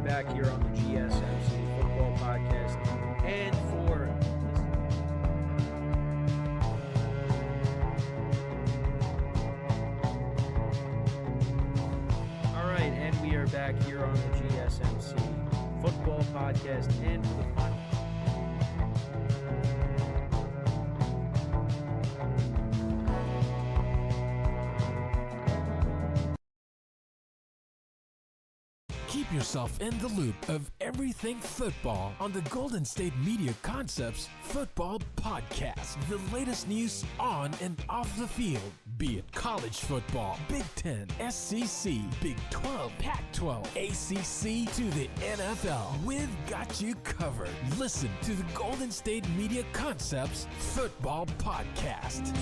back here on the GSMC Football Podcast. And for all right, and we are back here on the GSMC Football Podcast. And for the final. Keep yourself in the loop of everything football on the Golden State Media Concepts Football Podcast. The latest news on and off the field, be it college football, Big Ten, SEC, Big 12, Pac-12, ACC to the NFL. We've got you covered. Listen to the Golden State Media Concepts Football Podcast.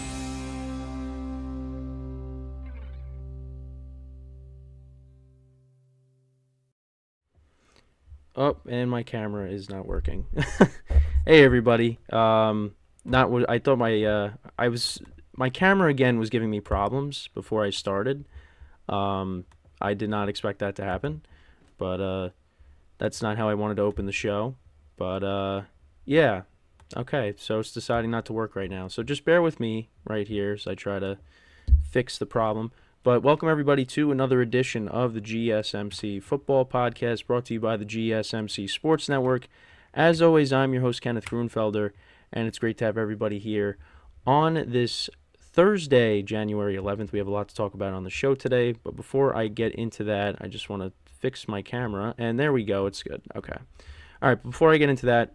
Oh, and my camera is not working. Hey everybody. Not what I thought. My camera again was giving me problems before I started. I did not expect that to happen, but that's not how I wanted to open the show. But yeah. Okay, so it's deciding not to work right now. So just bear with me right here as I try to fix the problem. But welcome, everybody, to another edition of the GSMC Football Podcast, brought to you by the GSMC Sports Network. As always, I'm your host, Kenneth Grunfelder, and it's great to have everybody here on this Thursday, January 11th. We have a lot to talk about on the show today, but before I get into that, I just want to fix my camera, and there we go. It's good. Okay. All right, before I get into that,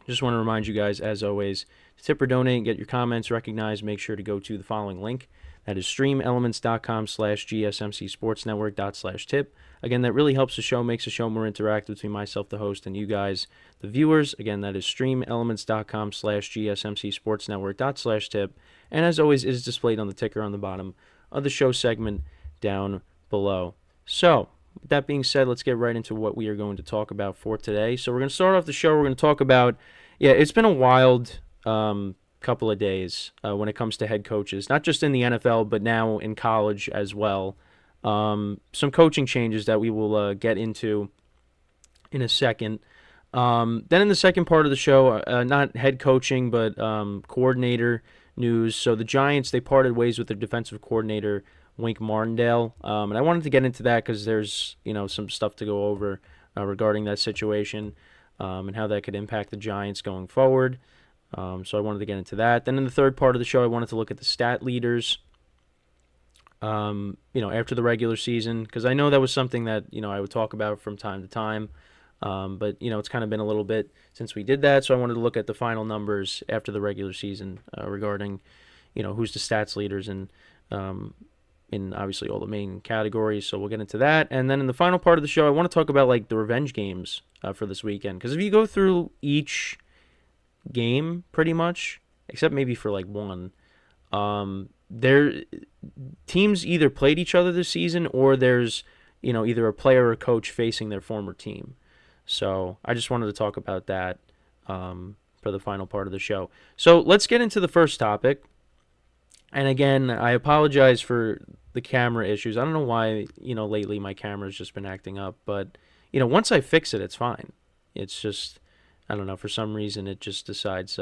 just want to remind you guys, as always, to tip or donate and get your comments recognized, make sure to go to the following link. That is streamelements.com/GSMCSportsNetwork./tip. Again, that really helps the show, makes the show more interactive between myself, the host, and you guys, the viewers. Again, that is streamelements.com/GSMCSportsNetwork./tip. And as always, it is displayed on the ticker on the bottom of the show segment down below. So, with that being said, let's get right into what we are going to talk about for today. So we're going to start off the show. We're going to talk about, it's been a wild couple of days when it comes to head coaches, not just in the NFL, but now in college as well. Some coaching changes that we will get into in a second. Then in the second part of the show, not head coaching, but coordinator news. So the Giants, they parted ways with their defensive coordinator, Wink Martindale. And I wanted to get into that because there's, some stuff to go over regarding that situation and how that could impact the Giants going forward. So I wanted to get into that. Then in the third part of the show, I wanted to look at the stat leaders, after the regular season, because I know that was something that, I would talk about from time to time. But, it's kind of been a little bit since we did that. So I wanted to look at the final numbers after the regular season regarding, who's the stats leaders and in obviously all the main categories. So we'll get into that. And then in the final part of the show, I want to talk about like the revenge games for this weekend. Because if you go through each game pretty much, except maybe for like one, their teams either played each other this season or there's either a player or a coach facing their former team. So I just wanted to talk about that for the final part of the show. So let's get into the first topic. And again, I apologize for the camera issues. I don't know why lately my camera's just been acting up, but once I fix it, it's fine. It's just, I don't know, for some reason it just decides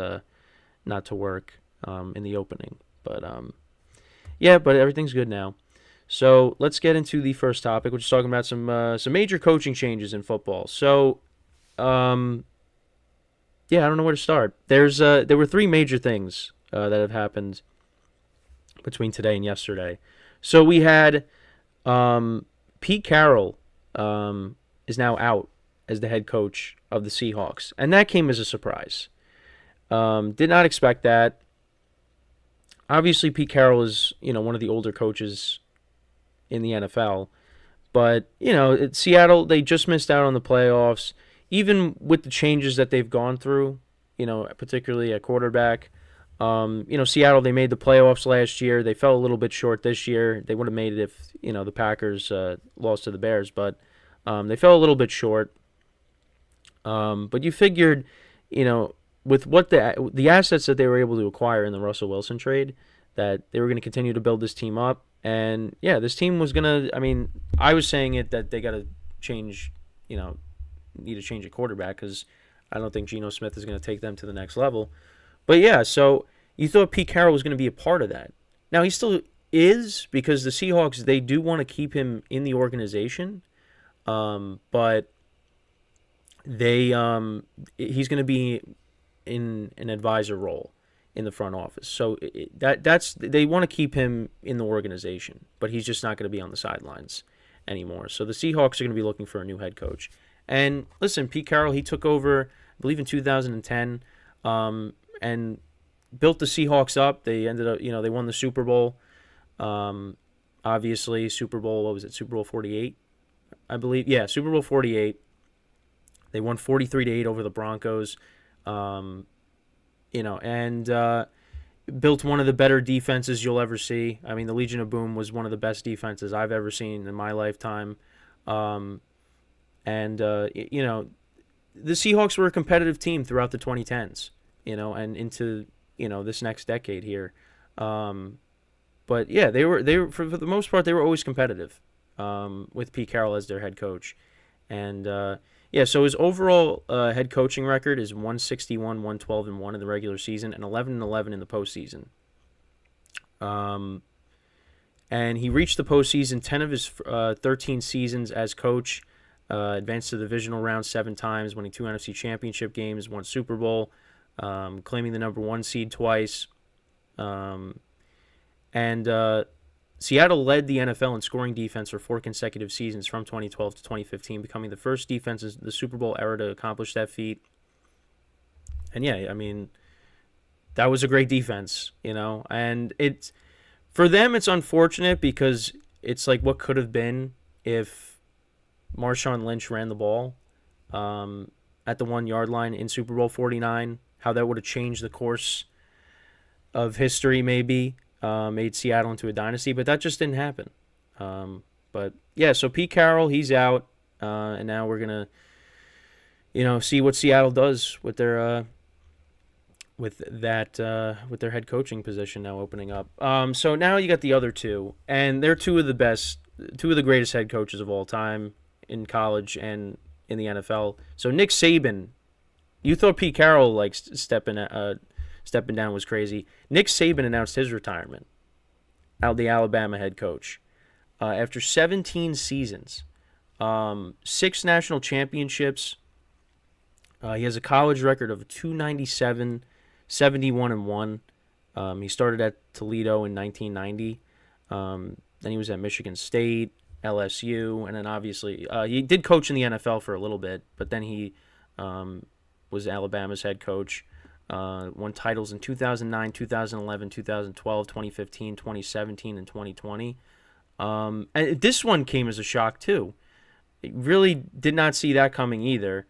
not to work in the opening. But but everything's good now. So let's get into the first topic, which is talking about some major coaching changes in football. So, I don't know where to start. There were three major things that have happened between today and yesterday. So we had Pete Carroll is now out as the head coach of the Seahawks. And that came as a surprise. Did not expect that. Obviously, Pete Carroll is, one of the older coaches in the NFL. But, Seattle, they just missed out on the playoffs. Even with the changes that they've gone through, particularly at quarterback. Seattle, they made the playoffs last year. They fell a little bit short this year. They would have made it if, the Packers lost to the Bears. But they fell a little bit short. But you figured, with what the assets that they were able to acquire in the Russell Wilson trade, that they were going to continue to build this team up. And, yeah, this team was going to, I was saying it that they got to change need to change a quarterback, because I don't think Geno Smith is going to take them to the next level. But yeah, so you thought Pete Carroll was going to be a part of that. Now he still is, because the Seahawks, they do want to keep him in the organization, but he's going to be in an advisor role in the front office. So they want to keep him in the organization, but he's just not going to be on the sidelines anymore. So the Seahawks are going to be looking for a new head coach. And listen, Pete Carroll, he took over, I believe, in 2010, and built the Seahawks up. They ended up, they won the Super Bowl. Obviously, Super Bowl 48, I believe. Yeah, Super Bowl 48. They won 43-8 over the Broncos. And built one of the better defenses you'll ever see. I mean, the Legion of Boom was one of the best defenses I've ever seen in my lifetime. The Seahawks were a competitive team throughout the 2010s, and into, this next decade here. But yeah, they were for the most part, they were always competitive, with Pete Carroll as their head coach. And so his overall head coaching record is 161, 112-1 in the regular season, and 11-11 in the postseason. And he reached the postseason 10 of his 13 seasons as coach. Advanced to the divisional round 7 times, winning 2 NFC championship games, 1 Super Bowl, claiming the number 1 seed twice. Seattle led the NFL in scoring defense for 4 consecutive seasons from 2012 to 2015, becoming the first defense in the Super Bowl era to accomplish that feat. And yeah, I mean, that was a great defense, and for them, it's unfortunate because it's like what could have been if Marshawn Lynch ran the ball at the 1-yard line in Super Bowl 49, how that would have changed the course of history, maybe, made Seattle into a dynasty, but that just didn't happen. But yeah, so Pete Carroll, he's out, and now we're going to, see what Seattle does with their with their head coaching position now opening up. So now you got the other two, and they're two of the greatest head coaches of all time in college and in the NFL. So Nick Saban, you thought Pete Carroll stepping down was crazy. Nick Saban announced his retirement, the Alabama head coach, after 17 seasons, 6 national championships. He has a college record of 297, 71-1. He started at Toledo in 1990. Then he was at Michigan State, LSU, and then obviously he did coach in the NFL for a little bit, but then he was Alabama's head coach. Won titles in 2009, 2011, 2012, 2015, 2017, and 2020. And this one came as a shock too. It really did not see that coming either.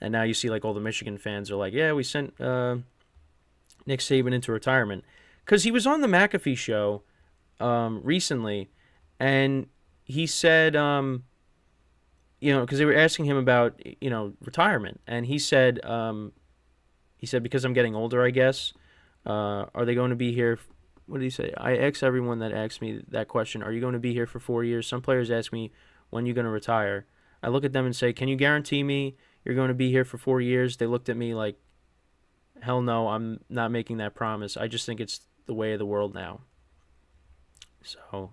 And now you see all the Michigan fans are like, yeah, we sent Nick Saban into retirement. Because he was on the McAfee show recently, and he said, because they were asking him about, retirement. And he said, because I'm getting older, I guess, are they going to be here? What did he say? I ask everyone that asks me that question, are you going to be here for 4 years? Some players ask me, when are you going to retire? I look at them and say, can you guarantee me you're going to be here for 4 years? They looked at me like, hell no, I'm not making that promise. I just think it's the way of the world now. So,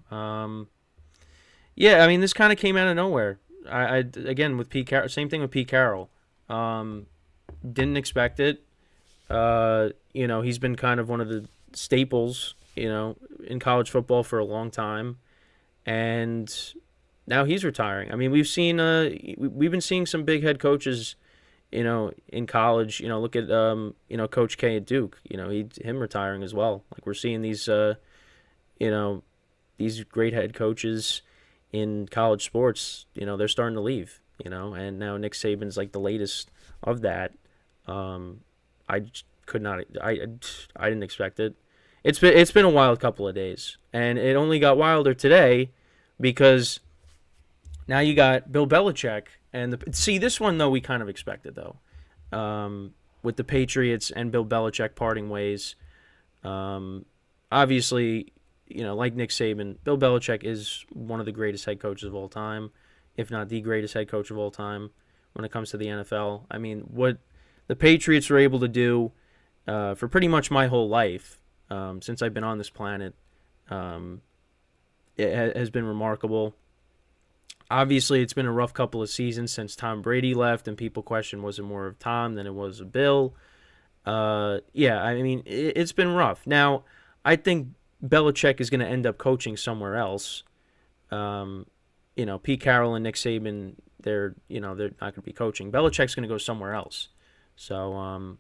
yeah, I mean, this kind of came out of nowhere. I again, with Pete Carroll, same thing with Pete Carroll. Didn't expect it. He's been kind of one of the staples, in college football for a long time. And now he's retiring. I mean, we've been seeing some big head coaches, in college. Look at Coach K at Duke. Him retiring as well. We're seeing these these great head coaches in college sports. They're starting to leave. And now Nick Saban's the latest of that. I could not. I didn't expect it. It's been a wild couple of days, and it only got wilder today because now you got Bill Belichick and this one though we kind of expected though, with the Patriots and Bill Belichick parting ways. Obviously, like Nick Saban, Bill Belichick is one of the greatest head coaches of all time. if not the greatest head coach of all time when it comes to the NFL. I mean, what the Patriots were able to do for pretty much my whole life since I've been on this planet, it has been remarkable. Obviously, it's been a rough couple of seasons since Tom Brady left, and people question, was it more of Tom than it was of Bill? Yeah, I mean, it's been rough. Now, I think Belichick is going to end up coaching somewhere else. Pete Carroll and Nick Saban, they're not going to be coaching. Belichick's going to go somewhere else. So,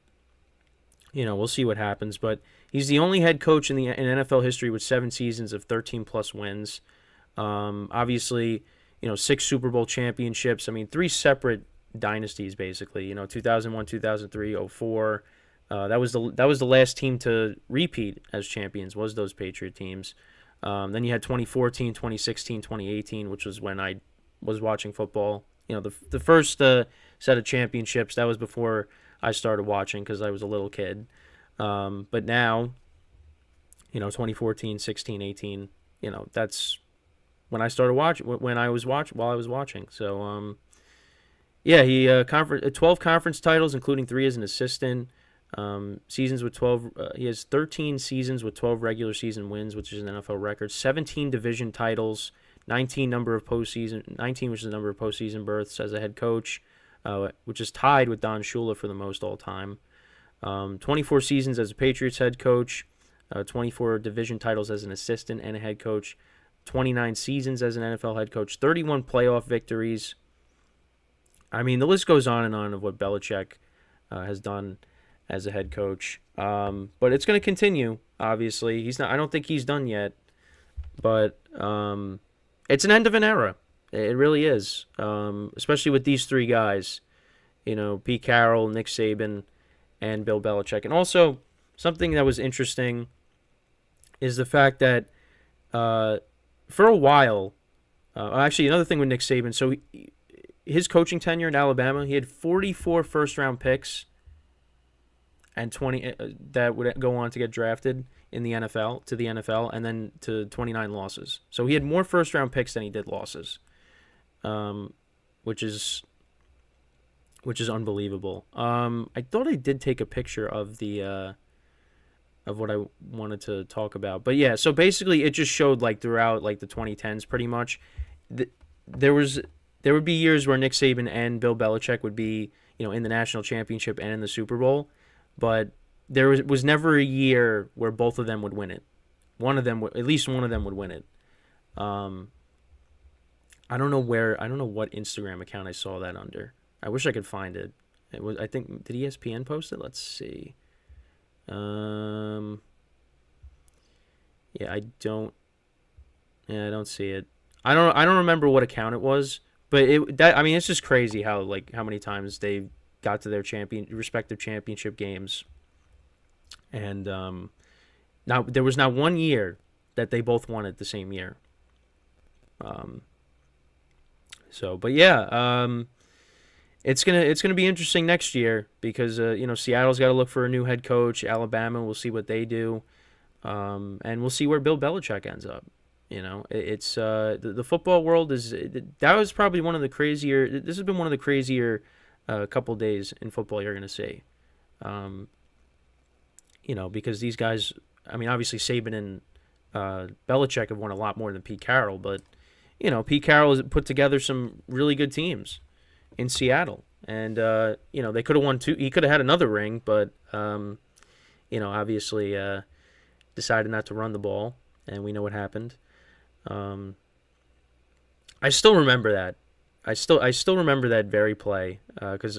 we'll see what happens. But he's the only head coach in NFL history with 7 seasons of 13-plus wins. Obviously, 6 Super Bowl championships. I mean, 3 separate dynasties, basically. 2001, 2003, 2004. That was the last team to repeat as champions, was those Patriot teams. Then you had 2014, 2016, 2018, which was when I was watching football. The first set of championships, that was before I started watching because I was a little kid. But now, 2014, 16, 18, that's when I started watching, while I was watching. So, he 12 conference titles, including 3 as an assistant. Seasons with 12. He has 13 seasons with 12 regular season wins, which is an NFL record. 17 division titles. 19 which is the number of postseason berths as a head coach, which is tied with Don Shula for the most all time. 24 seasons as a Patriots head coach. 24 division titles as an assistant and a head coach. 29 seasons as an NFL head coach. 31 playoff victories. I mean, the list goes on and on of what Belichick has done as a head coach. But it's going to continue, obviously. I don't think he's done yet. But it's an end of an era. It really is. Especially with these 3 guys. Pete Carroll, Nick Saban, and Bill Belichick. And also, something that was interesting is the fact that for a while, actually another thing with Nick Saban, so his coaching tenure in Alabama, he had 44 first-round picks and 20 that would go on to get drafted in the NFL, and then to 29 losses. So he had more first-round picks than he did losses, which is unbelievable. I thought I did take a picture of the of what I wanted to talk about, but yeah. So basically, it just showed throughout the 2010s, pretty much, there would be years where Nick Saban and Bill Belichick would be in the national championship and in the Super Bowl. But there was never a year where both of them would win it. At least one of them would win it. I don't know what Instagram account I saw that under. I wish I could find it. I think, did ESPN post it? Let's see. I don't see it. I don't remember what account it was, but it's just crazy how many times they got to their respective championship games. And now there was not one year that they both won it the same year. It's gonna be interesting next year because Seattle's got to look for a new head coach. Alabama, we'll see what they do, and we'll see where Bill Belichick ends up. It's the football world that was probably one of the crazier. This has been one of the crazier couple days in football you're gonna see. Because these guys, I mean, obviously Saban and Belichick have won a lot more than Pete Carroll, but Pete Carroll has put together some really good teams in Seattle, and they could have won 2. He could have had another ring, but obviously decided not to run the ball, and we know what happened. I still remember that. I still remember that very play because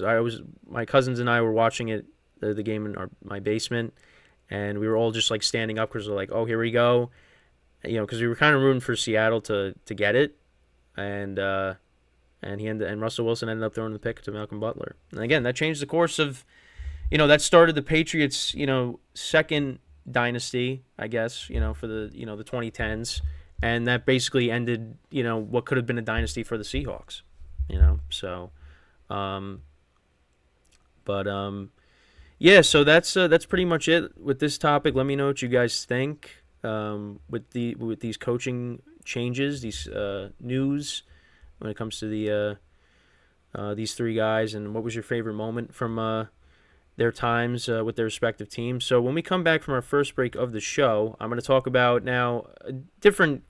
my cousins and I were watching it, the game in my basement, and we were all just standing up because we're like, oh, here we go, because we were kind of rooting for Seattle to get it, and Russell Wilson ended up throwing the pick to Malcolm Butler, and again that changed the course of, that started the Patriots, second dynasty, I guess, for the the 2010s, and that basically ended what could have been a dynasty for the Seahawks. So so that's pretty much it with this topic. Let me know what you guys think with these coaching changes, these news when it comes to these three guys, and what was your favorite moment from their times with their respective teams. So when we come back from our first break of the show, I'm going to talk about now a different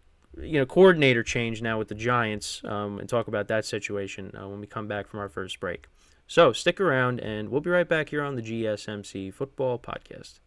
coordinator change now with the Giants, and talk about that situation when we come back from our first break. So stick around, and we'll be right back here on the GSMC Football Podcast.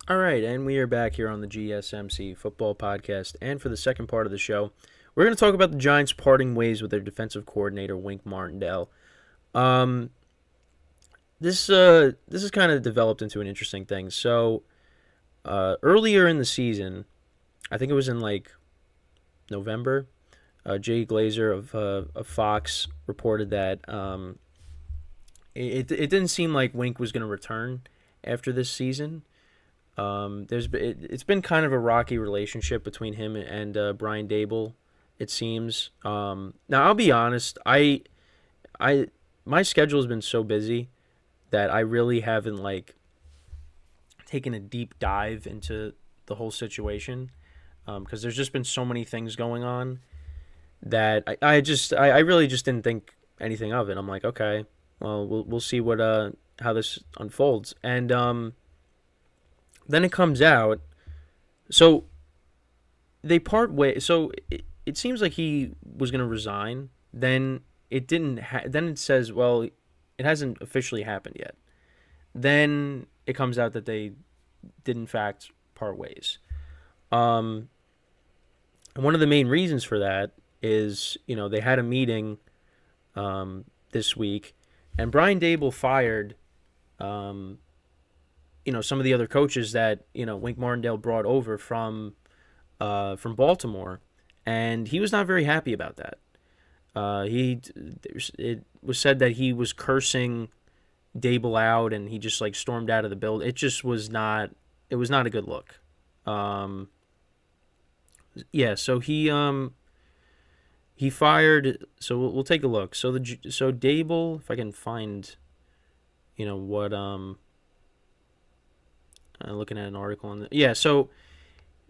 All right, and we are back here on the GSMC Football Podcast, and for the second part of the show, we're going to talk about the Giants parting ways with their defensive coordinator, Wink Martindale. This has kind of developed into an interesting thing. So, earlier in the season, I think it was in like November, Jay Glazer of Fox reported that it didn't seem like Wink was going to return after this season. It's been kind of a rocky relationship between him and Brian Dable, it seems. Now I'll be honest, my schedule has been so busy that I really haven't taken a deep dive into the whole situation, because there's just been so many things going on that I really just didn't think anything of it. I'm like, okay, well we'll see what how this unfolds, and then it comes out. So they part ways. So it seems like he was going to resign. Then it didn't. Then it says, well, it hasn't officially happened yet. Then it comes out that they did in fact part ways. And one of the main reasons for that is, they had a meeting this week, and Brian Dable fired some of the other coaches that, Wink Martindale brought over from Baltimore, and he was not very happy about that. It was said that he was cursing Dable out, and he just stormed out of the building. It just was not. It was not a good look. So he fired. So we'll take a look. So Dable, if I can find, what looking at an article on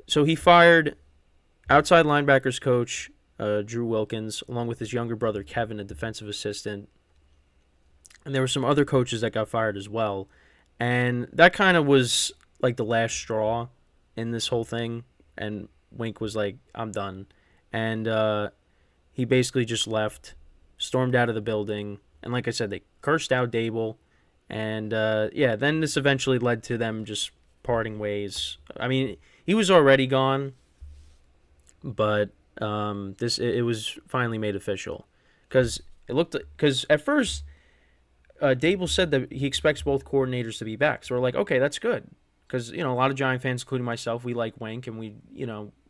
so he fired outside linebackers coach Drew Wilkins, along with his younger brother Kevin, a defensive assistant, and there were some other coaches that got fired as well, and that kind of was like the last straw in this whole thing. And Wink was like, I'm done, and he basically just left, stormed out of the building, and like I said, they cursed out Dable. And, then this eventually led to them just parting ways. I mean, he was already gone, but it was finally made official. Because at first, Dable said that he expects both coordinators to be back. So we're like, okay, that's good. Because, a lot of Giant fans, including myself, we like Wink, and we,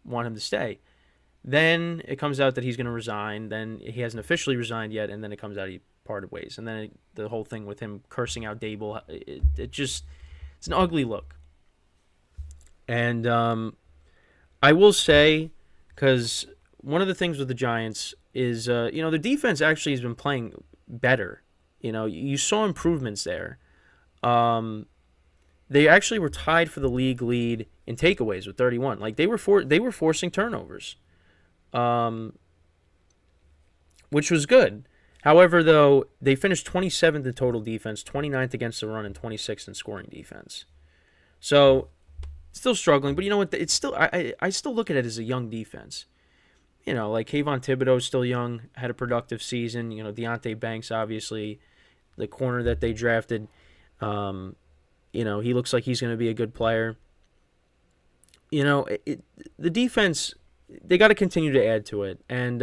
want him to stay. Then it comes out that he's going to resign. Then he hasn't officially resigned yet, and then it comes out he parted ways. And then the whole thing with him cursing out Dable, it's an ugly look. And I will say, because one of the things with the Giants is, the defense actually has been playing better. You saw improvements there. They actually were tied for the league lead in takeaways with 31. They were forcing turnovers, which was good. However, though, they finished 27th in total defense, 29th against the run, and 26th in scoring defense. So, still struggling, but you know what? It's still I still look at it as a young defense. Kayvon Thibodeau's still young, had a productive season. Deonte Banks, obviously, the corner that they drafted, he looks like he's going to be a good player. The defense they got to continue to add to it. And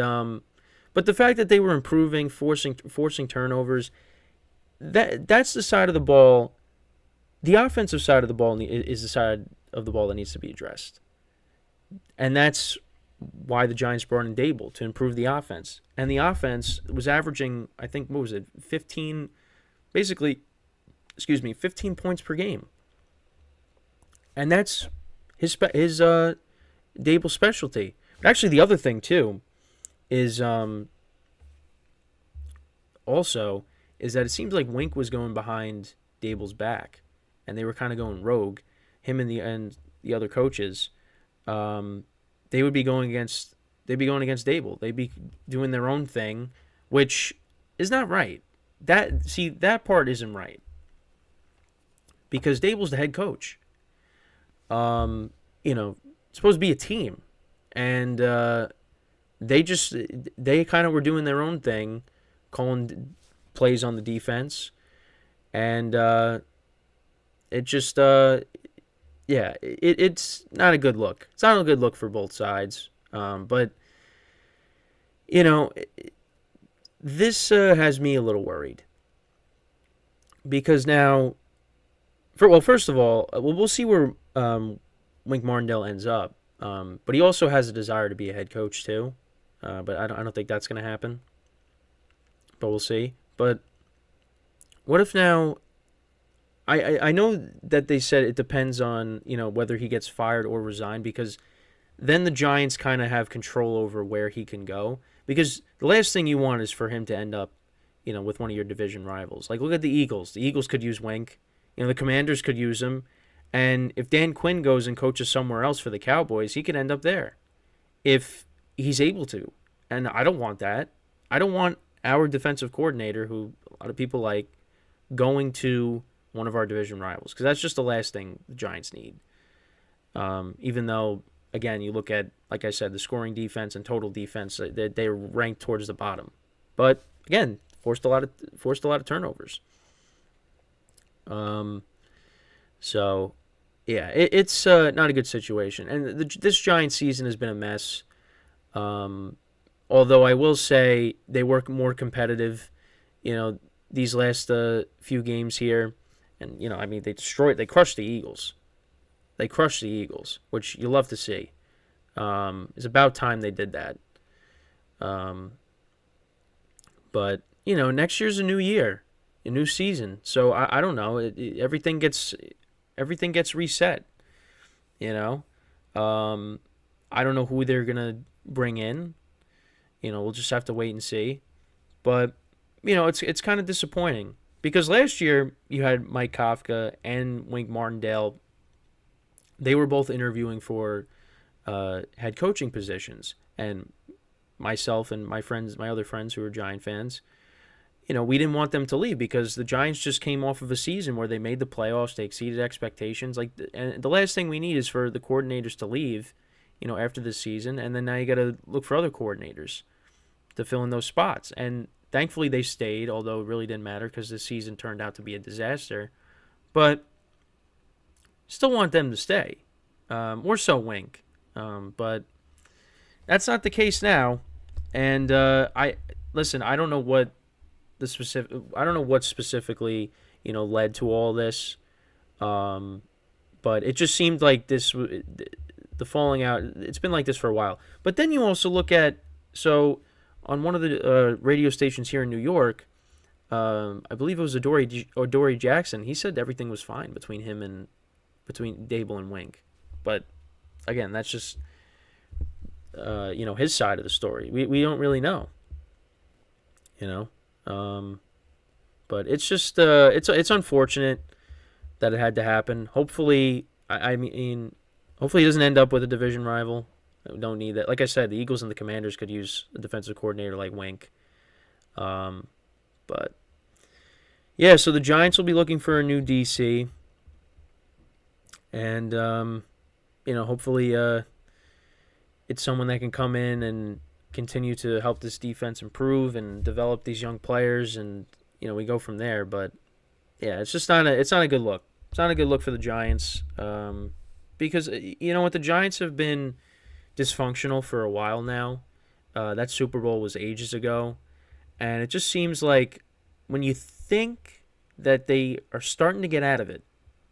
but the fact that they were improving, forcing turnovers, that's the side of the ball. The offensive side of the ball is the side of the ball that needs to be addressed. And that's why the Giants brought in Dable, to improve the offense. And the offense was averaging, I think, 15 points per game. And that's his Dable's specialty. But actually, the other thing, too, is also is that it seems like Wink was going behind Dable's back, and they were kind of going rogue. Him and the other coaches, they would be going against Dable. They'd be doing their own thing, which is not right. That part isn't right, because Dable's the head coach. It's supposed to be a team, and they kind of were doing their own thing, calling plays on the defense, and it's not a good look. It's not a good look for both sides. But this has me a little worried, because now, first of all, we'll see where Wink Martindale ends up. But he also has a desire to be a head coach too. But I don't think that's going to happen. But we'll see. But what if now? I know that they said it depends on whether he gets fired or resigned, because then the Giants kind of have control over where he can go. Because the last thing you want is for him to end up with one of your division rivals. Like, look at the Eagles. The Eagles could use Wink. The Commanders could use him. And if Dan Quinn goes and coaches somewhere else for the Cowboys, he could end up there if he's able to. And I don't want that. I don't want our defensive coordinator, who a lot of people like, going to one of our division rivals, because that's just the last thing the Giants need. Even though, again, you look at, like I said, the scoring defense and total defense, they're ranked towards the bottom. But again, forced a lot of turnovers. So yeah, it's not a good situation, and this Giants season has been a mess. Although I will say they were more competitive, these last few games here. And, they crushed the Eagles. They crushed the Eagles, which you love to see. It's about time they did that. But, next year's a new year, a new season. So, I don't know. Everything gets reset, I don't know who they're going to bring in. We'll just have to wait and see. But, it's kind of disappointing. Because last year, you had Mike Kafka and Wink Martindale. They were both interviewing for head coaching positions. And myself and my other friends who are Giant fans, we didn't want them to leave, because the Giants just came off of a season where they made the playoffs. They exceeded expectations. And the last thing we need is for the coordinators to leave, after this season. And then now you got to look for other coordinators to fill in those spots. And thankfully, they stayed, although it really didn't matter because this season turned out to be a disaster. But still want them to stay, or so Wink. But that's not the case now. And I don't know what specifically led to all this. But it just seemed like the falling out. It's been like this for a while. But then you also look at on one of the radio stations here in New York, I believe it was Adoree Jackson. He said everything was fine between Dable and Wink. But again, that's just his side of the story. We don't really know. But it's just it's unfortunate that it had to happen. Hopefully, hopefully he doesn't end up with a division rival. We don't need that. Like I said, the Eagles and the Commanders could use a defensive coordinator like Wink. But yeah, so the Giants will be looking for a new DC. And hopefully it's someone that can come in and continue to help this defense improve and develop these young players, and we go from there. But yeah, it's not a good look. It's not a good look for the Giants, because what, the Giants have been dysfunctional for a while now. That Super Bowl was ages ago. And it just seems like when you think that they are starting to get out of it,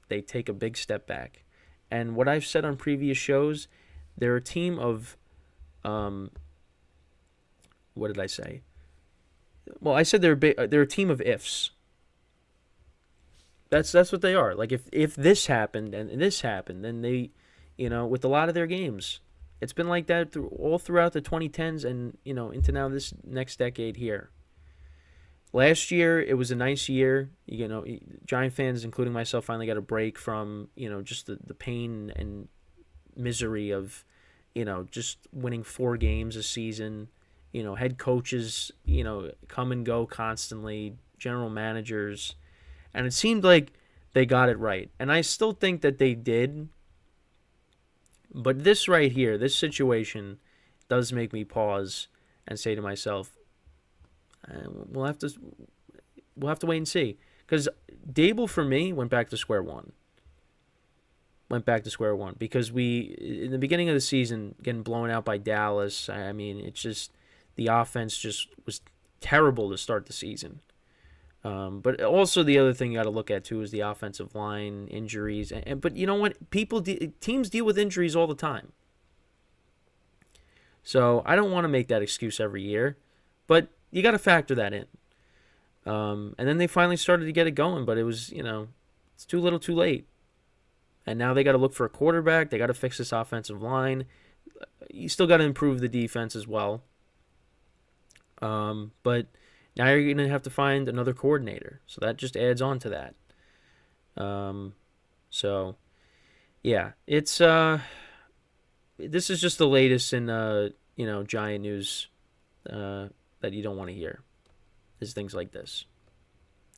they take a big step back. And what I've said on previous shows, they're a team of, what did I say? Well, I said they're a team of ifs. That's what they are. Like if this happened and this happened, then they, with a lot of their games, it's been like that all throughout the 2010s and into now this next decade here. Last year, it was a nice year. Giant fans, including myself, finally got a break from, just the pain and misery of, just winning 4 games a season. Head coaches, come and go constantly, general managers. And it seemed like they got it right. And I still think that they did. But this right here, this situation, does make me pause and say to myself, we'll have to wait and see. Because Dable, for me, went back to square one. Because in the beginning of the season, getting blown out by Dallas, I mean, it's just, the offense just was terrible to start the season. But also the other thing you got to look at too is the offensive line injuries. But you know what? Teams deal with injuries all the time. So I don't want to make that excuse every year, but you got to factor that in. And then they finally started to get it going, but it was it's too little, too late. And now they got to look for a quarterback. They got to fix this offensive line. You still got to improve the defense as well. But now you're going to have to find another coordinator. So that just adds on to that. So, yeah, it's this is just the latest in Giant news that you don't want to hear. Is things like this.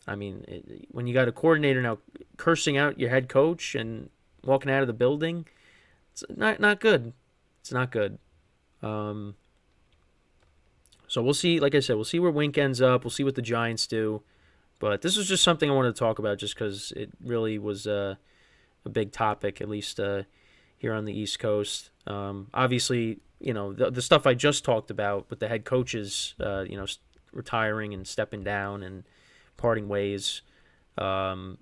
I mean, when you got a coordinator now cursing out your head coach and walking out of the building, it's not good. It's not good. So we'll see. Like I said, we'll see where Wink ends up. We'll see what the Giants do. But this was just something I wanted to talk about just because it really was a big topic, at least here on the East Coast. Obviously, the stuff I just talked about with the head coaches, retiring and stepping down and parting ways, that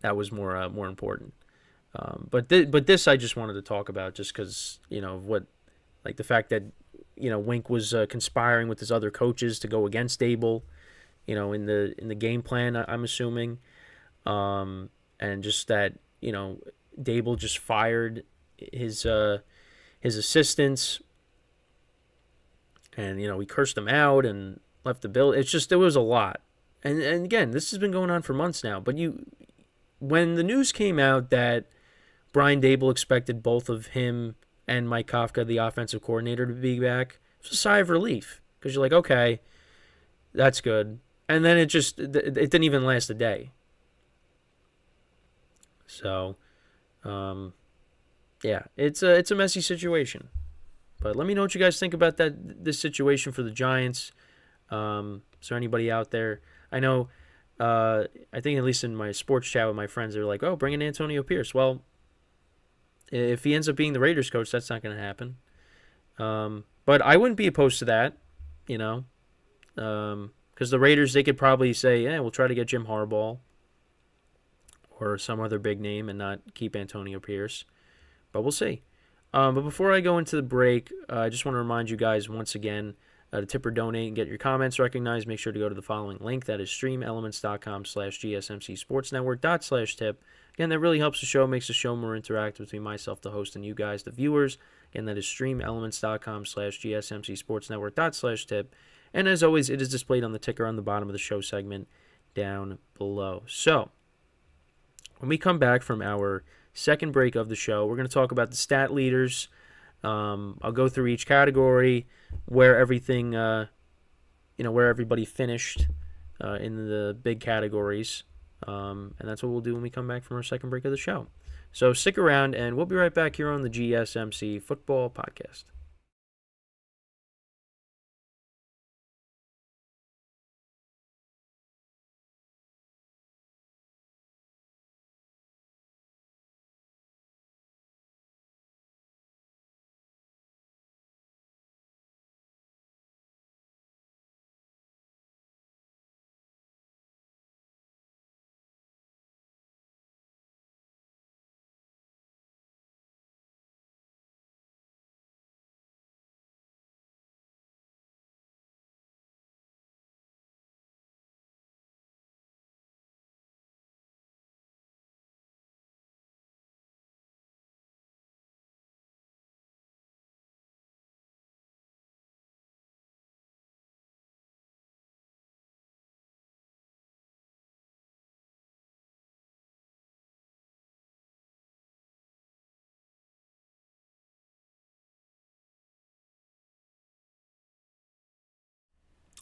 was more important. But this I just wanted to talk about just because what, like the fact that Wink was conspiring with his other coaches to go against Dable, in the game plan, I'm assuming, and just that Dable just fired his assistants, and he cursed them out and left the bill. It's just, there was a lot, and again, this has been going on for months now. But when the news came out that Brian Dable expected both of him and Mike Kafka, the offensive coordinator, to be back, it was a sigh of relief because you're like, okay, that's good. And then it didn't even last a day. So, yeah, it's a messy situation. But let me know what you guys think about this situation for the Giants. Is there anybody out there? I know, I think at least in my sports chat with my friends, they're like, oh, bring in Antonio Pierce. Well, if he ends up being the Raiders coach, that's not going to happen. But I wouldn't be opposed to that, because the Raiders, they could probably say, yeah, we'll try to get Jim Harbaugh or some other big name and not keep Antonio Pierce. But we'll see. But before I go into the break, I just want to remind you guys once again to tip or donate and get your comments recognized. Make sure to go to the following link. That is streamelements.com/GSMCSportsNetwork./tip. Again, that really helps the show, makes the show more interactive between myself, the host, and you guys, the viewers. Again, that is streamelements.com/GSMCSportsNetwork./tip. And as always, it is displayed on the ticker on the bottom of the show segment down below. So, when we come back from our second break of the show, we're going to talk about the stat leaders. I'll go through each category, where everything, where everybody finished in the big categories. And that's what we'll do when we come back from our second break of the show. So stick around, and we'll be right back here on the GSMC Football Podcast.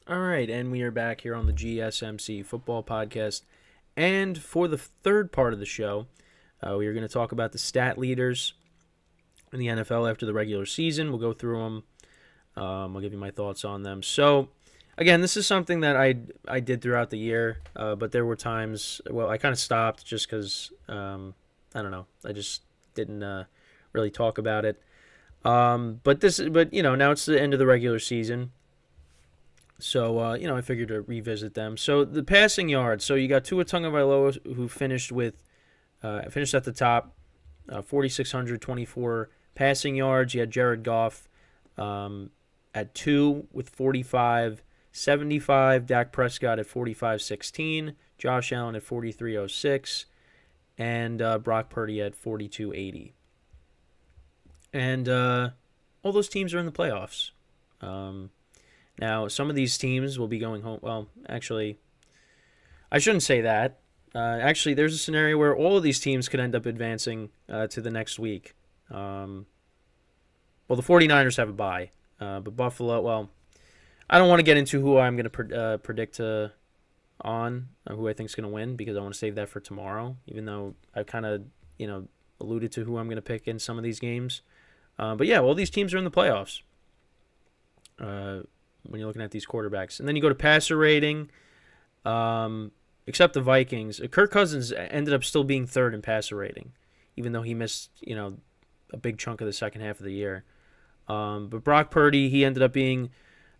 All right, and we are back here on the GSMC Football Podcast. And for the third part of the show, we are going to talk about the stat leaders in the NFL after the regular season. We'll go through them. I'll give you my thoughts on them. So, again, this is something that I did throughout the year, but there were times, well, I kind of stopped just because, I don't know, I just didn't really talk about it. But now it's the end of the regular season. So, I figured to revisit them. So, the passing yards. So, you got Tua Tagovailoa, who finished at the top, 4,624 passing yards. You had Jared Goff at 2 with 45.75. Dak Prescott at 45.16. Josh Allen at 43.06. And Brock Purdy at 42.80. And all those teams are in the playoffs. Now, some of these teams will be going home. Well, actually, I shouldn't say that. Actually, there's a scenario where all of these teams could end up advancing to the next week. Well, the 49ers have a bye. But Buffalo, well, I don't want to get into who I'm going to predict who I think is going to win, because I want to save that for tomorrow, even though I kind of, alluded to who I'm going to pick in some of these games. But yeah, all these teams are in the playoffs. When you're looking at these quarterbacks. And then you go to passer rating, except the Vikings. Kirk Cousins ended up still being third in passer rating, even though he missed, a big chunk of the second half of the year. But Brock Purdy, he ended up being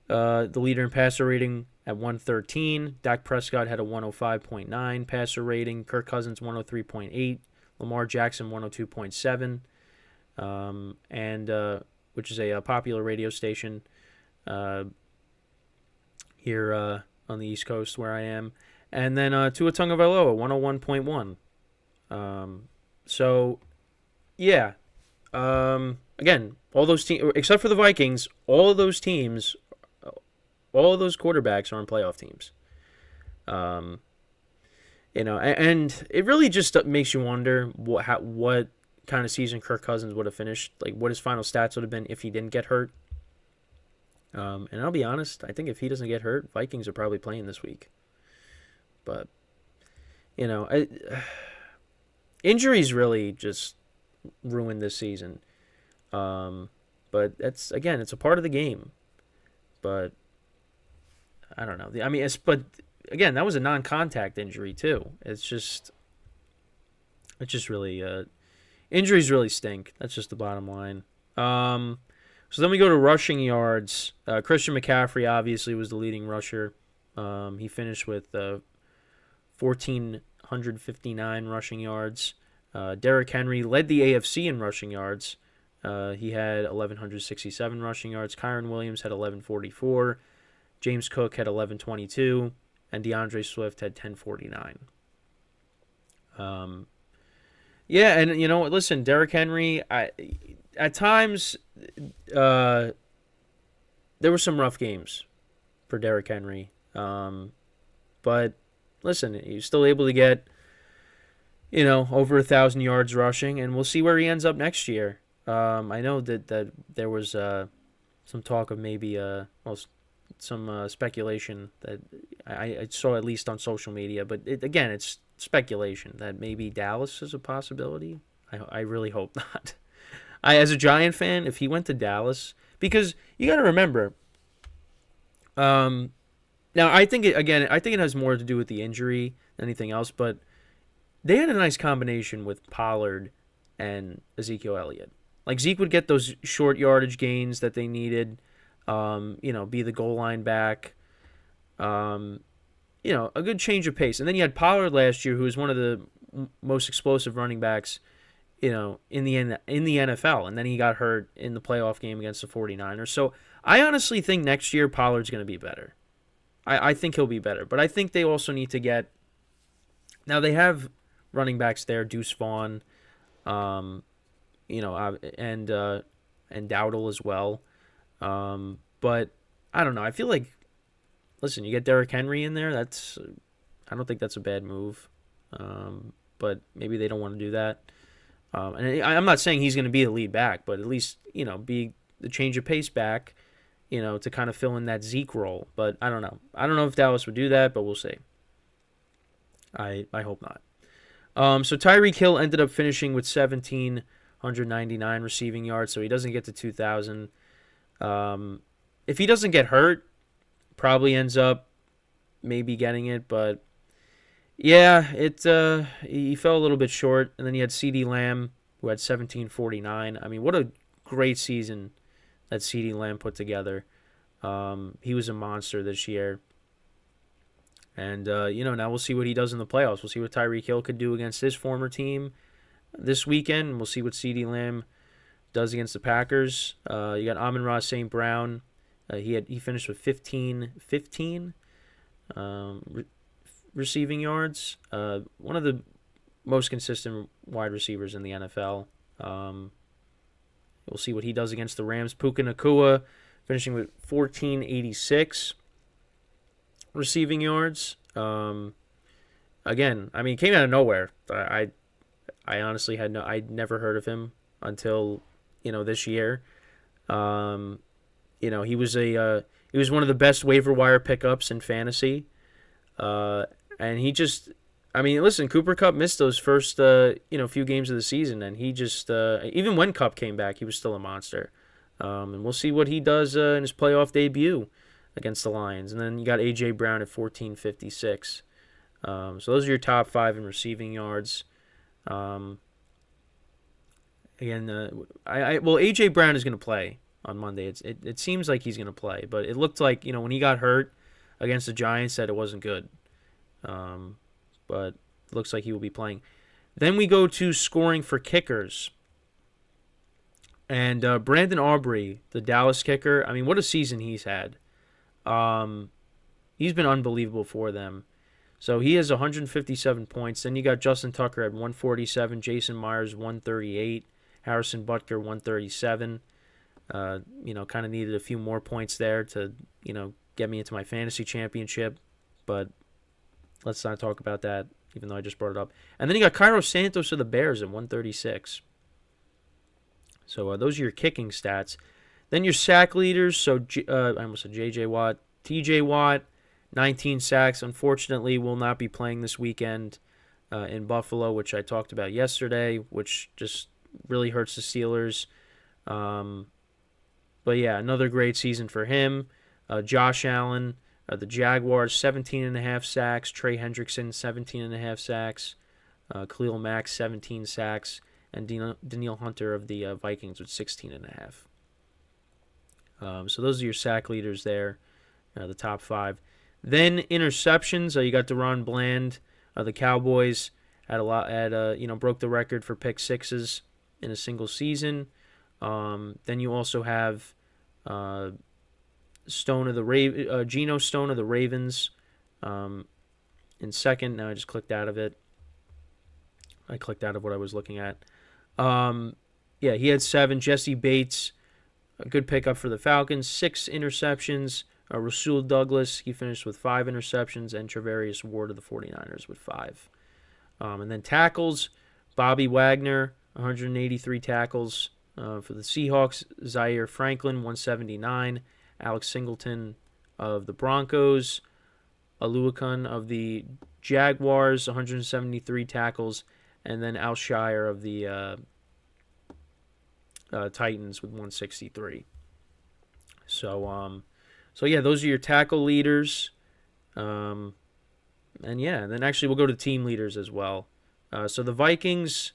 the leader in passer rating at 113. Dak Prescott had a 105.9 passer rating. Kirk Cousins 103.8. Lamar Jackson 102.7. And which is a popular radio station here on the East Coast where I am. And then Tua Tagovailoa, 101.1. So, yeah. Again, all those teams, except for the Vikings, all of those teams, all of those quarterbacks are on playoff teams. And it really just makes you wonder what kind of season Kirk Cousins would have finished, like what his final stats would have been if he didn't get hurt. And I'll be honest, I think if he doesn't get hurt, Vikings are probably playing this week. But, injuries really just ruined this season. But it's a part of the game. But I don't know. But again, that was a non-contact injury too. It's just really injuries really stink. That's just the bottom line. So then we go to rushing yards. Christian McCaffrey obviously was the leading rusher. He finished with 1,459 rushing yards. Derrick Henry led the AFC in rushing yards. He had 1,167 rushing yards. Kyron Williams had 1,144. James Cook had 1,122. And DeAndre Swift had 1,049. Yeah, and listen, Derrick Henry, at times there were some rough games for Derrick Henry. But listen, he's still able to get over 1,000 yards rushing, and we'll see where he ends up next year. I know that there was some talk of maybe some speculation that I saw at least on social media, but it's speculation that maybe Dallas is a possibility. I really hope not. As a Giant fan, if he went to Dallas, because you got to remember, now I think it has more to do with the injury than anything else, but they had a nice combination with Pollard and Ezekiel Elliott. Like, Zeke would get those short yardage gains that they needed, be the goal line back, a good change of pace. And then you had Pollard last year, who was one of the most explosive running backs, in the NFL. And then he got hurt in the playoff game against the 49ers. So I honestly think next year Pollard's going to be better. I think he'll be better. But I think they also need to get... Now, they have running backs there, Deuce Vaughn, and Dowdle as well. But I don't know. I feel like, listen, you get Derrick Henry in there. I don't think that's a bad move. But maybe they don't want to do that. And I'm not saying he's going to be the lead back, but at least, be the change of pace back. to kind of fill in that Zeke role. But I don't know. I don't know if Dallas would do that, but we'll see. I hope not. So Tyreek Hill ended up finishing with 1,799 receiving yards, so he doesn't get to 2,000. If he doesn't get hurt, probably ends up maybe getting it, but yeah, he fell a little bit short. And then you had CeeDee Lamb, who had 1,749. I mean, what a great season that CeeDee Lamb put together. He was a monster this year. And, now we'll see what he does in the playoffs. We'll see what Tyreek Hill could do against his former team this weekend. And we'll see what CeeDee Lamb does against the Packers. You got Amon-Ra St. Brown. He finished with 15 receiving yards. One of the most consistent wide receivers in the NFL. We'll see what he does against the Rams. Puka Nacua finishing with 1,486 receiving yards. Again, I mean, he came out of nowhere. I honestly I'd never heard of him until this year. He was one of the best waiver wire pickups in fantasy. And he just, I mean, listen, Cooper Kupp missed those first few games of the season, and he just even when Kupp came back, he was still a monster. And we'll see what he does in his playoff debut against the Lions. And then you got A.J. Brown at 1,456. So those are your top 5 in receiving yards. Again, A.J. Brown is going to play on Monday. It seems like he's going to play, but it looked like, when he got hurt against the Giants, that it wasn't good. But it looks like he will be playing. Then we go to scoring for kickers. And Brandon Aubrey, the Dallas kicker, I mean, what a season he's had. He's been unbelievable for them. So he has 157 points. Then you got Justin Tucker at 147, Jason Myers 138, Harrison Butker 137. Kind of needed a few more points there to, get me into my fantasy championship. But let's not talk about that, even though I just brought it up. And then you got Cairo Santos of the Bears at 136. So those are your kicking stats. Then your sack leaders. So I almost said J.J. Watt. T.J. Watt, 19 sacks. Unfortunately, will not be playing this weekend in Buffalo, which I talked about yesterday, which just really hurts the Steelers. But yeah, another great season for him. Josh Allen, the Jaguars, 17.5 sacks. Trey Hendrickson, 17.5 sacks. Khalil Mack, 17 sacks. And Danielle Hunter of the Vikings with 16.5. So those are your sack leaders there, the top 5. Then interceptions. You got Deron Bland, the Cowboys had broke the record for pick sixes in a single season. Then you also have Geno Stone of the Ravens in second. Now I just clicked out of it. I clicked out of what I was looking at. He had 7. Jesse Bates, a good pickup for the Falcons, 6 interceptions. Rasul Douglas, he finished with 5 interceptions, and Travarius Ward of the 49ers with 5. And then tackles, Bobby Wagner, 183 tackles for the Seahawks. Zaire Franklin, 179. Alex Singleton of the Broncos. Aluakun of the Jaguars, 173 tackles. And then Al Shire of the Titans with 163. So those are your tackle leaders. And then actually we'll go to team leaders as well. So the Vikings,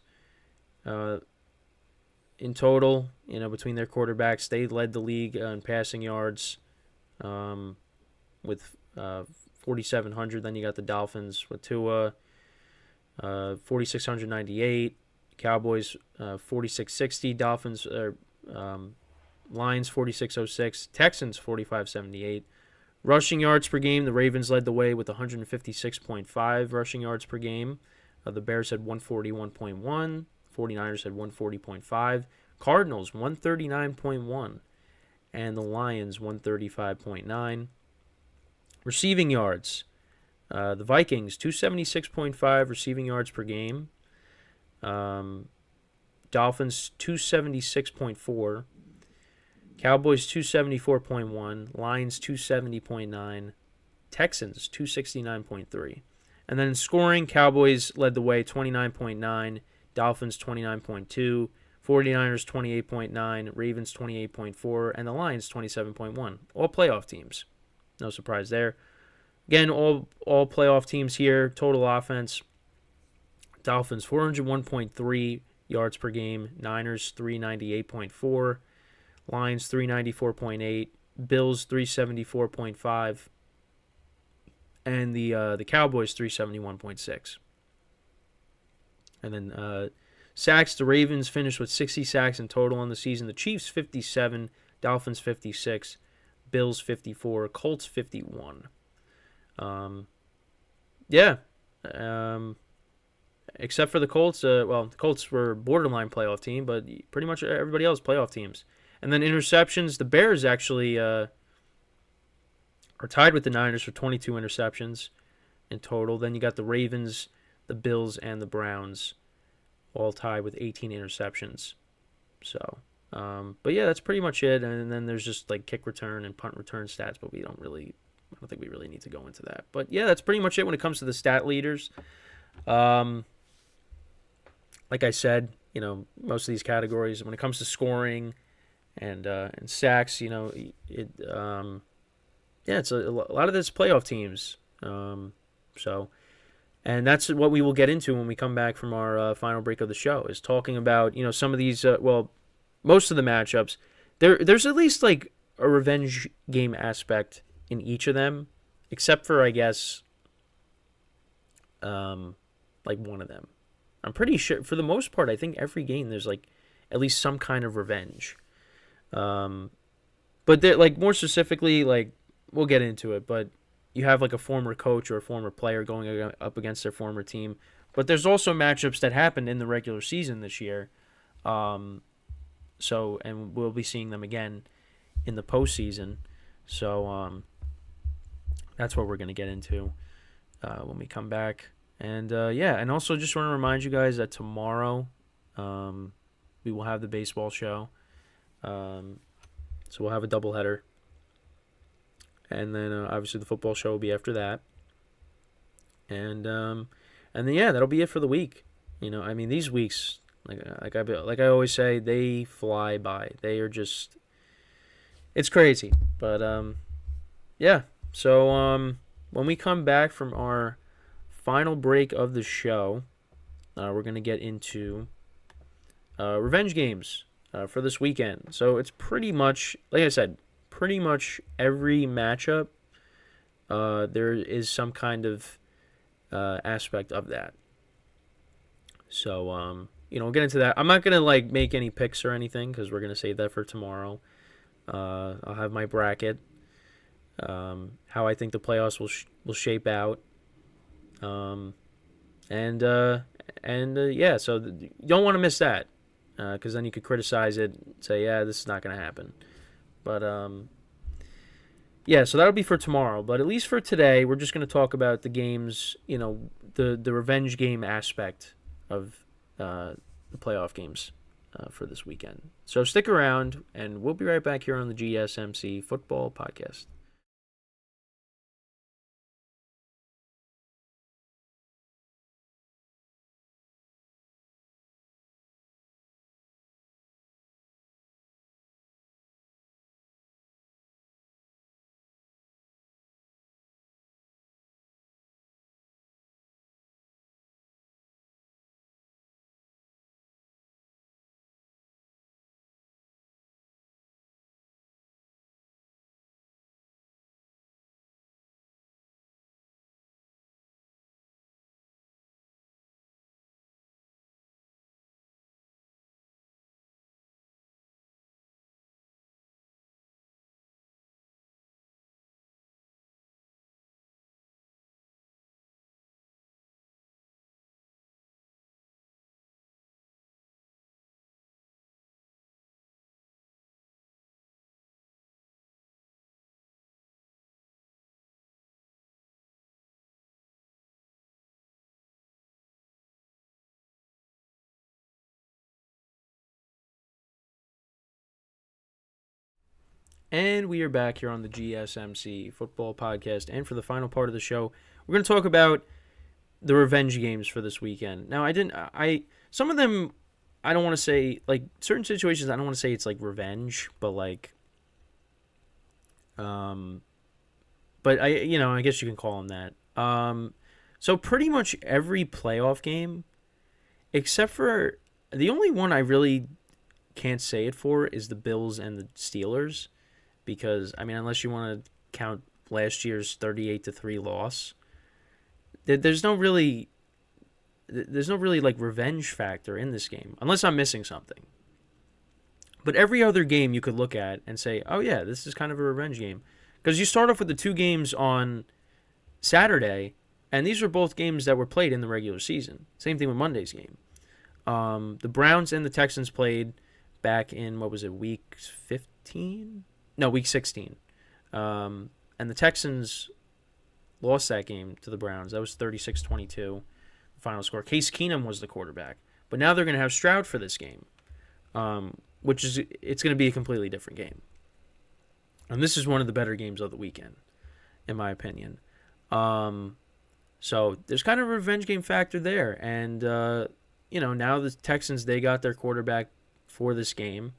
in total, between their quarterbacks, they led the league in passing yards with 4,700. Then you got the Dolphins with Tua, 4,698. Cowboys, 4,660. Dolphins, Lions, 4,606. Texans, 4,578. Rushing yards per game, the Ravens led the way with 156.5 rushing yards per game. The Bears had 141.1. 49ers had 140.5. Cardinals, 139.1. And the Lions, 135.9. Receiving yards, the Vikings, 276.5 receiving yards per game. Dolphins, 276.4. Cowboys 274.1, Lions 270.9, Texans 269.3. And then in scoring, Cowboys led the way 29.9, Dolphins 29.2, 49ers 28.9, Ravens 28.4, and the Lions 27.1. All playoff teams. No surprise there. Again, all playoff teams here. Total offense. Dolphins 401.3 yards per game. Niners 398.4. Lions 394.8. Bills 374.5. And the Cowboys 371.6. And then sacks, the Ravens finished with 60 sacks in total on the season. The Chiefs 57, Dolphins 56, Bills 54, Colts 51. Except for the Colts. The Colts were borderline playoff team, but pretty much everybody else playoff teams. And then interceptions, the Bears actually are tied with the Niners for 22 interceptions in total. Then you got the Ravens, the Bills, and the Browns all tied with 18 interceptions. So, but yeah, that's pretty much it. And then there's just like kick return and punt return stats, but I don't think we really need to go into that. But yeah, that's pretty much it when it comes to the stat leaders. Like I said, most of these categories, when it comes to scoring and sacks, it's a lot of this playoff teams. And that's what we will get into when we come back from our final break of the show, is talking about, some of these, most of the matchups. There's at least like a revenge game aspect in each of them, except for, I guess, like one of them. I'm pretty sure, for the most part, I think every game there's like at least some kind of revenge. But like more specifically, like we'll get into it, but you have like a former coach or a former player going up against their former team. But there's also matchups that happened in the regular season this year. And we'll be seeing them again in the postseason. So that's what we're going to get into when we come back. And and also just want to remind you guys that tomorrow we will have the baseball show. So we'll have a doubleheader. And then obviously the football show will be after that. And then that'll be it for the week. These weeks, like I always say, they fly by. They are just, it's crazy. But So when we come back from our final break of the show, we're gonna get into revenge games for this weekend. So it's pretty much, like I said, pretty much every matchup, there is some kind of aspect of that. So, we'll get into that. I'm not going to, make any picks or anything because we're going to save that for tomorrow. I'll have my bracket, how I think the playoffs will shape out. So you don't want to miss that because then you could criticize it and say, yeah, this is not going to happen. But, so that'll be for tomorrow. But at least for today, we're just going to talk about the games, the revenge game aspect of the playoff games for this weekend. So stick around, and we'll be right back here on the GSMC Football Podcast. And we are back here on the GSMC Football Podcast. And for the final part of the show, we're going to talk about the revenge games for this weekend. Now, some of them, I don't want to say, like, certain situations, I don't want to say it's, like, revenge, but, like, but I guess you can call them that. So pretty much every playoff game, except for the only one I really can't say it for is the Bills and the Steelers. Because, I mean, unless you want to count last year's 38-3 loss, there's no really like revenge factor in this game, unless I'm missing something. But every other game you could look at and say, oh yeah, this is kind of a revenge game. Because you start off with the two games on Saturday, and these were both games that were played in the regular season. Same thing with Monday's game. The Browns and the Texans played back in, week 15? No, week 16. And the Texans lost that game to the Browns. That was 36-22, the final score. Case Keenum was the quarterback. But now they're going to have Stroud for this game, it's going to be a completely different game. And this is one of the better games of the weekend, in my opinion. So there's kind of a revenge game factor there. And, now the Texans, they got their quarterback for this game.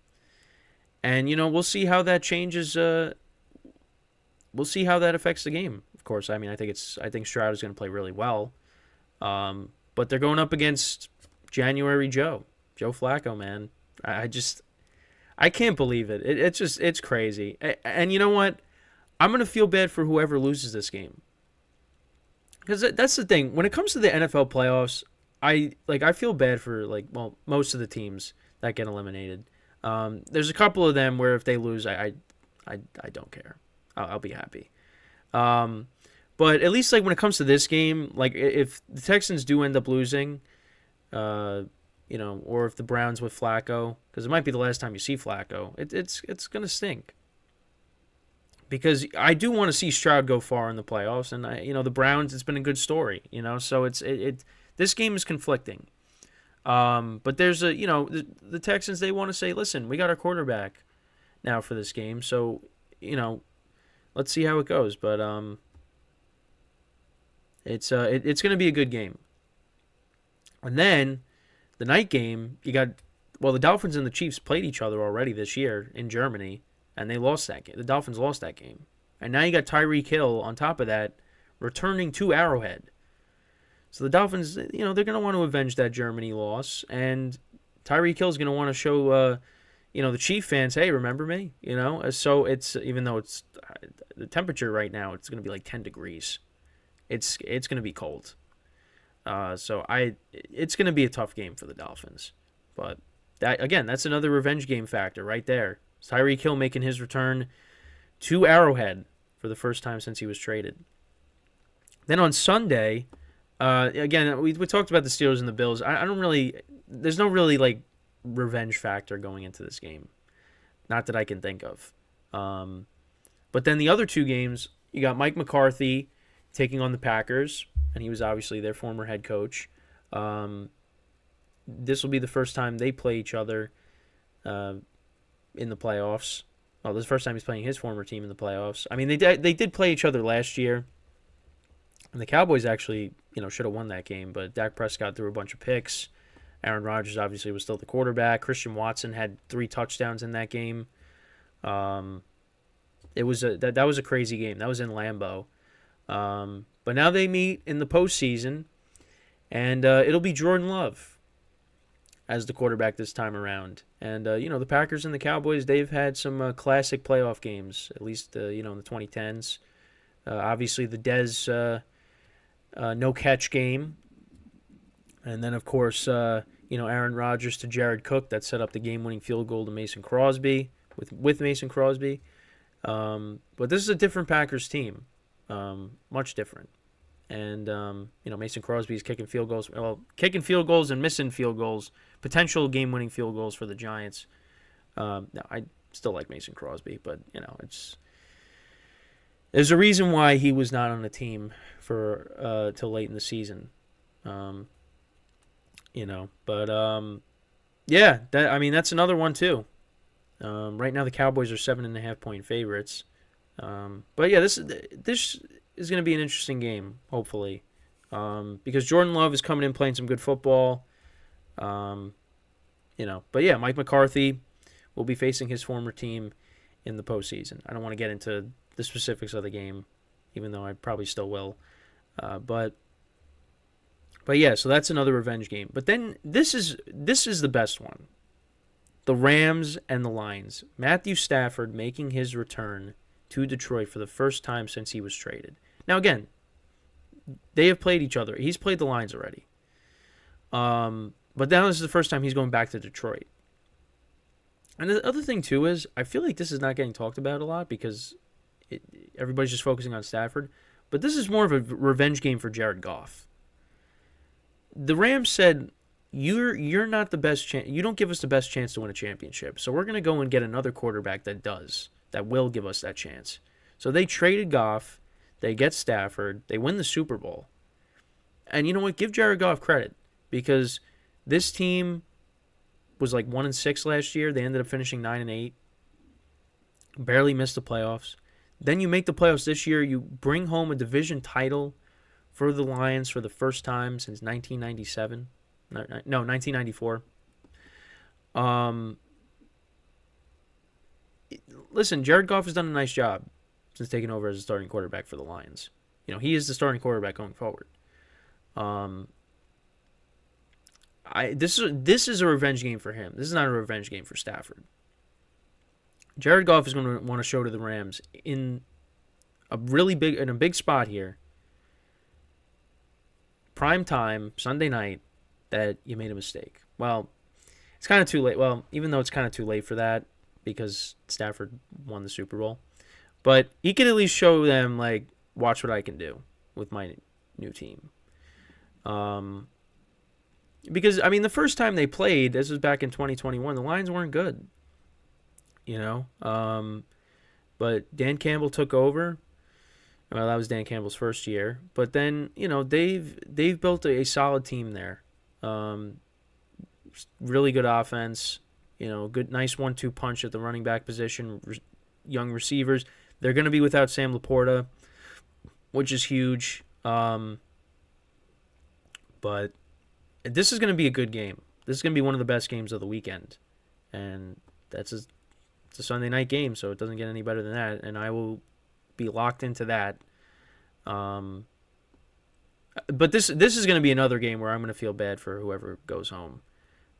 And, we'll see how that changes. We'll see how that affects the game. Of course, I mean, I think Stroud is going to play really well. But they're going up against January Joe Flacco, man. I can't believe it. It's crazy. And you know what? I'm going to feel bad for whoever loses this game. Because that's the thing. When it comes to the NFL playoffs, I feel bad for, most of the teams that get eliminated. There's a couple of them where if they lose, I don't care. I'll be happy. But at least when it comes to this game, if the Texans do end up losing, or if the Browns with Flacco, because it might be the last time you see Flacco, it's gonna stink. Because I do want to see Stroud go far in the playoffs, and the Browns, it's been a good story, So this game is conflicting. But there's the Texans, they want to say, listen, we got our quarterback now for this game, so let's see how it goes. But it's going to be a good game. And then the night game, the Dolphins and the Chiefs played each other already this year in Germany, and they lost that game. The Dolphins lost that game, and now you got Tyreek Hill on top of that, returning to Arrowhead. So the Dolphins, they're going to want to avenge that Germany loss, and Tyreek Hill's going to want to show, the Chief fans, hey, remember me? So it's, even though it's the temperature right now, it's going to be like 10 degrees. It's going to be cold. So it's going to be a tough game for the Dolphins. But that's another revenge game factor right there. Tyreek Hill making his return to Arrowhead for the first time since he was traded. Then on Sunday, again, we talked about the Steelers and the Bills. There's no really revenge factor going into this game. Not that I can think of. But then the other two games, you got Mike McCarthy taking on the Packers, and he was obviously their former head coach. This will be the first time they play each other in the playoffs. Well, this is the first time he's playing his former team in the playoffs. I mean, they did play each other last year, and the Cowboys actually, should have won that game, but Dak Prescott threw a bunch of picks. Aaron Rodgers obviously was still the quarterback. Christian Watson had 3 touchdowns in that game. It was that was a crazy game. That was in Lambeau. But now they meet in the postseason, and it'll be Jordan Love as the quarterback this time around. And, the Packers and the Cowboys, they've had some classic playoff games, at least, in the 2010s. Obviously, the Dez no-catch game. And then, of course, Aaron Rodgers to Jared Cook, that set up the game-winning field goal to Mason Crosby, with Mason Crosby. But this is a different Packers team, much different. And, Mason Crosby's kicking field goals and missing field goals, potential game-winning field goals for the Giants. No, I still like Mason Crosby, but, there's a reason why he was not on the team for till late in the season. But, that's another one, too. Right now, the Cowboys are 7.5-point favorites. But yeah, this is going to be an interesting game, hopefully, because Jordan Love is coming in playing some good football. But yeah, Mike McCarthy will be facing his former team in the postseason. I don't want to get into the specifics of the game, even though I probably still will. But yeah, so that's another revenge game. But then this is the best one. The Rams and the Lions. Matthew Stafford making his return to Detroit for the first time since he was traded. Now again, they have played each other. He's played the Lions already. But now this is the first time he's going back to Detroit. And the other thing too is I feel like this is not getting talked about a lot because everybody's just focusing on Stafford. But this is more of a revenge game for Jared Goff. The Rams said, you're not the best chance. You don't give us the best chance to win a championship. So we're going to go and get another quarterback that will give us that chance. So they traded Goff. They get Stafford. They win the Super Bowl. And you know what? Give Jared Goff credit because this team was like 1-6 last year. They ended up finishing 9-8. Barely missed the playoffs. Then you make the playoffs this year. You bring home a division title for the Lions for the first time since 1997. No, 1994. Listen, Jared Goff has done a nice job since taking over as a starting quarterback for the Lions. He is the starting quarterback going forward. This is a revenge game for him. This is not a revenge game for Stafford. Jared Goff is going to want to show to the Rams in a big spot here. Prime time, Sunday night, that you made a mistake. Well, it's kind of too late. Well, even though it's kind of too late for that because Stafford won the Super Bowl. But he could at least show them, like, watch what I can do with my new team. Because, I mean, the first time they played, this was back in 2021, the Lions weren't good. But Dan Campbell took over. Well, that was Dan Campbell's first year. But then, they've built a solid team there. Really good offense. Good, nice 1-2 punch at the running back position. Young receivers. They're going to be without Sam Laporta, which is huge. But this is going to be a good game. This is going to be one of the best games of the weekend. And it's a Sunday night game, so it doesn't get any better than that. And I will be locked into that. But this is going to be another game where I'm going to feel bad for whoever goes home.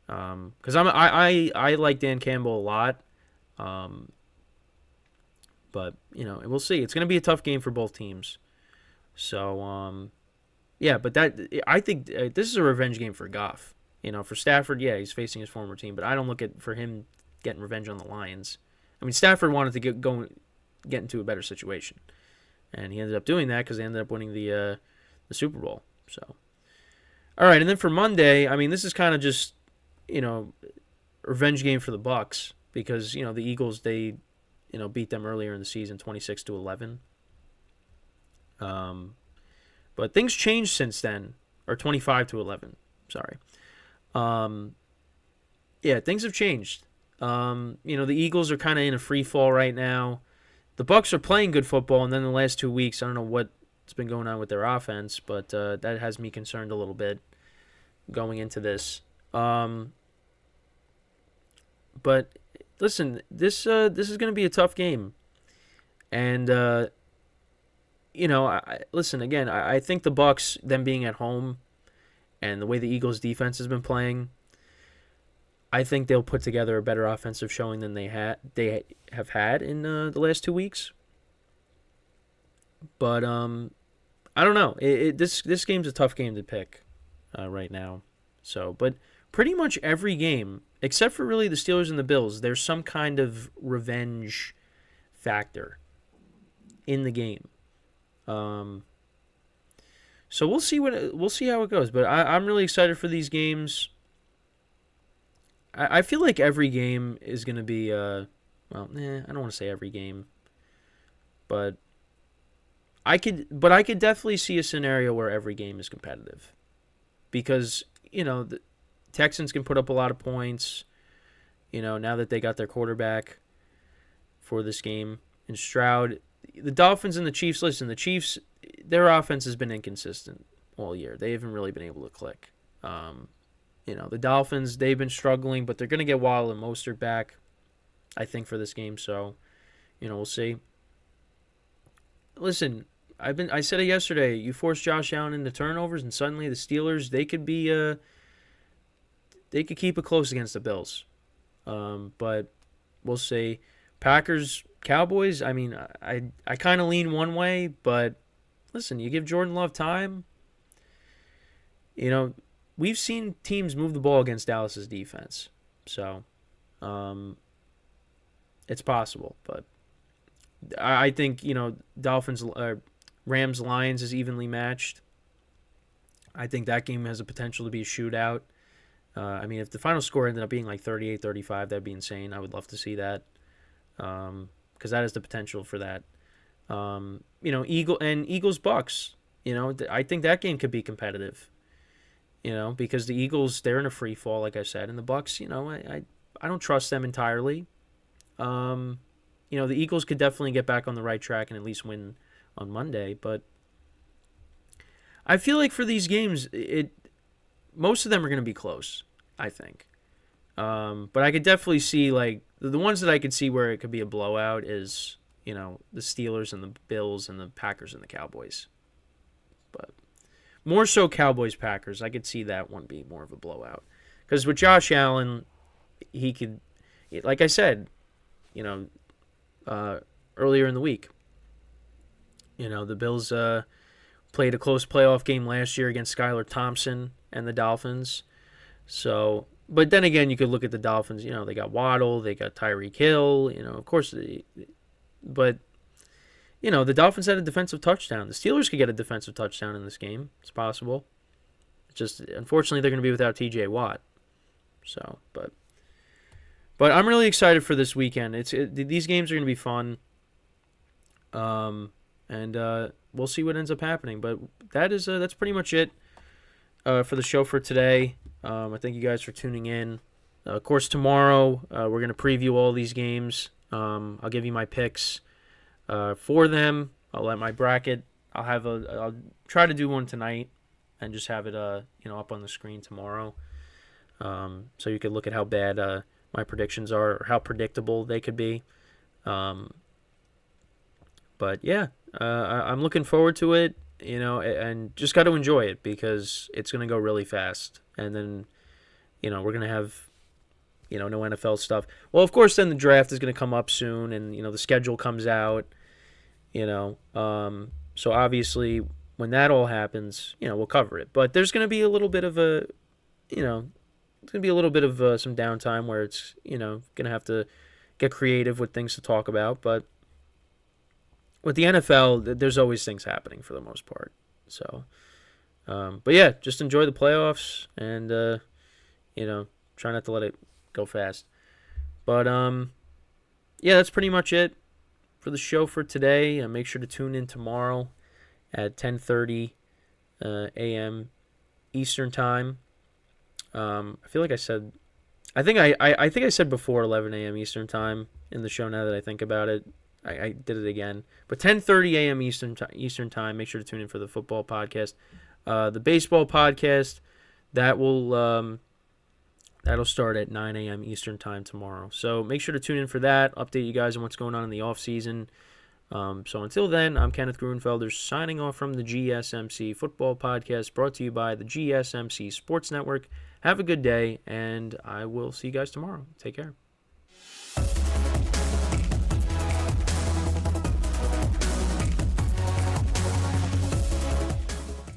Because I like Dan Campbell a lot. But, we'll see. It's going to be a tough game for both teams. So, yeah, but I think this is a revenge game for Goff. For Stafford, yeah, he's facing his former team, but I don't look for him getting revenge on the Lions. I mean, Stafford wanted to get into a better situation, and he ended up doing that because they ended up winning the Super Bowl. So, all right, and then for Monday, I mean, this is kind of just revenge game for the Bucs because the Eagles they beat them earlier in the season 26-11. But things changed since then, or 25-11. Sorry. Yeah, things have changed. The Eagles are kind of in a free fall right now. The Bucs are playing good football, and then the last 2 weeks, I don't know what's been going on with their offense, but that has me concerned a little bit going into this. But listen, this is going to be a tough game, and listen again. I think the Bucs, them being at home, and the way the Eagles' defense has been playing, I think they'll put together a better offensive showing than they have had in the last 2 weeks. But I don't know. This game's a tough game to pick right now. So, but pretty much every game, except for really the Steelers and the Bills, there's some kind of revenge factor in the game. So we'll see how it goes. But I'm really excited for these games. I feel like every game is going to be I don't want to say every game, but I could definitely see a scenario where every game is competitive, because the Texans can put up a lot of points. now that they got their quarterback for this game in Stroud. The Dolphins and the Chiefs, listen, the Chiefs, their offense has been inconsistent all year. They haven't really been able to click. The Dolphins, they've been struggling, but they're going to get Waddle and Mostert back, I think, for this game. So, we'll see. Listen, I said it yesterday. You force Josh Allen into turnovers, and suddenly the Steelers, they could keep it close against the Bills. But we'll see. Packers, Cowboys, I mean, I kind of lean one way, but listen, you give Jordan Love time. We've seen teams move the ball against Dallas's defense. So, it's possible. But I think, Dolphins, Rams, Lions is evenly matched. I think that game has the potential to be a shootout. If the final score ended up being like 38-35, that'd be insane. I would love to see that. Because that has the potential for that. Eagles Bucks. I think that game could be competitive. Because the Eagles, they're in a free fall, like I said, and the Bucks, I don't trust them entirely. The Eagles could definitely get back on the right track and at least win on Monday, but I feel like for these games, most of them are going to be close, I think. But I could definitely see, like, the ones that I could see where it could be a blowout is, the Steelers and the Bills and the Packers and the Cowboys. But more so Cowboys-Packers. I could see that one being more of a blowout. Because with Josh Allen, he could, like I said, earlier in the week, the Bills played a close playoff game last year against Skylar Thompson and the Dolphins. So, but then again, you could look at the Dolphins. They got Waddle, they got Tyreek Hill. Of course, but the Dolphins had a defensive touchdown. The Steelers could get a defensive touchdown in this game. It's possible. Just unfortunately, they're going to be without T.J. Watt. So, but I'm really excited for this weekend. These games are going to be fun. And we'll see what ends up happening. But that's pretty much it for the show for today. I thank you guys for tuning in. Of course, tomorrow we're going to preview all these games. I'll give you my picks for them. I'll let my bracket. I'll try to do one tonight and just have it up on the screen tomorrow. So you could look at how bad my predictions are or how predictable they could be. But yeah, I'm looking forward to it, and just got to enjoy it because it's going to go really fast. And then, we're going to have, no NFL stuff. Well, of course, then the draft is going to come up soon and, the schedule comes out, So obviously when that all happens, we'll cover it. But there's going to be a little bit of some downtime where it's, going to have to get creative with things to talk about. But with the NFL, there's always things happening for the most part. So, but yeah, just enjoy the playoffs and, try not to let it go fast. But, yeah, that's pretty much it for the show for today. Make sure to tune in tomorrow at 10:30 a.m. Eastern Time. I feel like I said, I think I said before 11 a.m. Eastern Time in the show now that I think about it. I did it again. But 10:30 a.m. Eastern Time. Make sure to tune in for the football podcast. The baseball podcast, that'll start at 9 a.m. Eastern Time tomorrow. So make sure to tune in for that. Update you guys on what's going on in the offseason. So until then, I'm Kenneth Gruenfelder signing off from the GSMC Football Podcast brought to you by the GSMC Sports Network. Have a good day, and I will see you guys tomorrow. Take care.